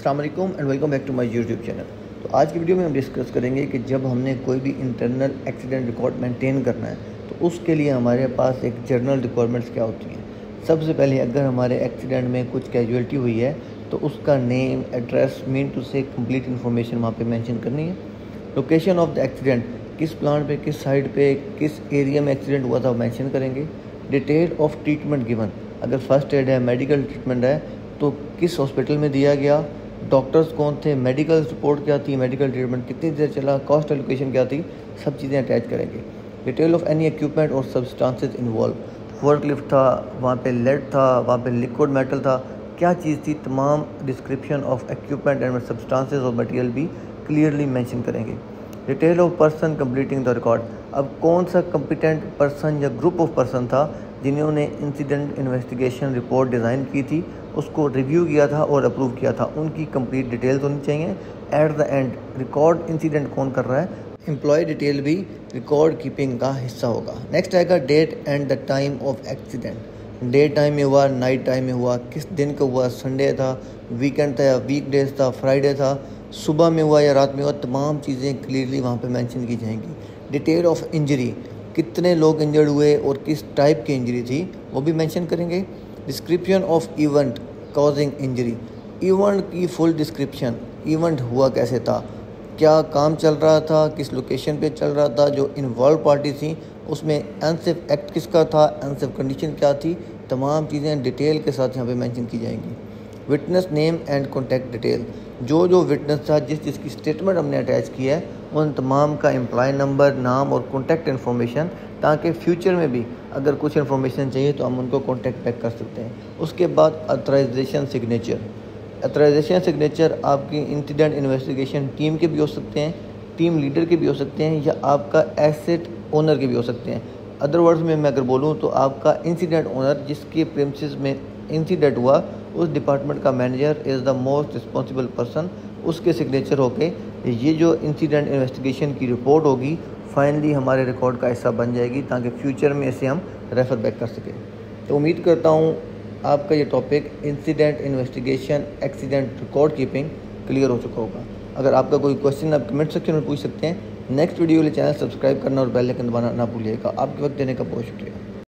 अस्सलाम वालेकुम and welcome back to my YouTube channel. तो आज की वीडियो में हम डिस्कस करेंगे कि जब हमने कोई भी इंटरनल एक्सीडेंट रिकॉर्ड मेंटेन करना है तो उसके लिए हमारे पास एक जर्नल रिक्वायरमेंट्स क्या होती हैं। सबसे पहले अगर हमारे एक्सीडेंट में कुछ कैजुअलिटी हुई है तो उसका नेम, एड्रेस, मीन टू से कंप्लीट इन्फॉर्मेशन वहाँ पे मेंशन करनी है। लोकेशन ऑफ द एक्सीडेंट, किस प्लांट पे, किस साइड पे, किस एरिया में एक्सीडेंट हुआ था वो मेंशन करेंगे। डिटेल ऑफ ट्रीटमेंट गिवन, अगर फर्स्ट एड है, मेडिकल ट्रीटमेंट है तो किस हॉस्पिटल में दिया गया, डॉक्टर्स कौन थे, मेडिकल रिपोर्ट क्या थी, मेडिकल ट्रीटमेंट कितनी देर चला, कॉस्ट एलोकेशन क्या थी, सब चीज़ें अटैच करेंगे। डिटेल ऑफ एनी इक्विपमेंट और सब्सटेंसेस इन्वॉल्व, फोर्कलिफ्ट था, वहाँ पे लेड था, वहाँ पे लिक्विड मेटल था, क्या चीज़ थी, तमाम description of equipment and substances और मटेरियल भी क्लियरली मेंशन करेंगे। Detail of person completing the record, अब कौन सा कम्पिटेंट पर्सन या ग्रुप ऑफ पर्सन था जिन्होंने इंसिडेंट इन्वेस्टिगेशन रिपोर्ट डिज़ाइन की थी, उसको रिव्यू किया था और अप्रूव किया था, उनकी कंप्लीट डिटेल्स होनी चाहिए। At the end record incident कौन कर रहा है, एम्प्लॉय डिटेल भी रिकॉर्ड कीपिंग का हिस्सा होगा। नेक्स्ट आएगा date and the time of accident, day time में हुआ, नाइट टाइम में हुआ, किस दिन का हुआ, संडे था, वीकेंड था या वीकडेज था, फ्राइडे था, सुबह में हुआ या रात में हुआ, तमाम चीज़ें क्लियरली वहाँ पे मेंशन की जाएंगी। डिटेल ऑफ इंजरी, कितने लोग इंजर्ड हुए और किस टाइप की इंजरी थी वो भी मेंशन करेंगे। Description of event causing injury, event की फुल डिस्क्रिप्शन, इवेंट हुआ कैसे था, क्या काम चल रहा था, किस लोकेशन पे चल रहा था, जो इन्वॉल्व पार्टी थी उसमें अनसेफ एक्ट किसका था, अनसेफ कंडीशन क्या थी, तमाम चीज़ें डिटेल के साथ यहाँ पे मेंशन की जाएंगी। Witness name and contact detail, जो विटनेस था, जिसकी स्टेटमेंट हमने अटैच किया है उन तमाम का एम्प्लॉय नंबर, नाम और कॉन्टैक्ट इन्फॉर्मेशन, ताकि फ्यूचर में भी अगर कुछ इन्फॉर्मेशन चाहिए तो हम उनको कॉन्टैक्ट बैक कर सकते हैं। उसके बाद ऑथराइजेशन सिग्नेचर, ऑथराइजेशन सिग्नेचर आपकी इंसिडेंट इन्वेस्टिगेशन टीम के भी हो सकते हैं, टीम लीडर के भी हो सकते हैं, या आपका एसेट ओनर के भी हो सकते हैं। अदर वर्ड्स में मैं अगर बोलूँ तो आपका इंसिडेंट ओनर जिसके प्रेमिसेस में इंसिडेंट हुआ उस डिपार्टमेंट का manager is the most responsible person, उसके सिग्नेचर होके ये जो इंसिडेंट इन्वेस्टिगेशन की रिपोर्ट होगी फाइनली हमारे रिकॉर्ड का हिस्सा बन जाएगी, ताकि फ्यूचर में इसे हम रेफ़र बैक कर सकें। तो उम्मीद करता हूँ आपका ये topic incident investigation accident record keeping clear हो चुका होगा। अगर आपका कोई क्वेश्चन आप कमेंट सेक्शन में पूछ सकते हैं। नेक्स्ट वीडियो के लिए चैनल सब्सक्राइब करना और बेल आइकन दबाना ना भूलिएगा। आपके वक्त देने का बहुत शुक्रिया।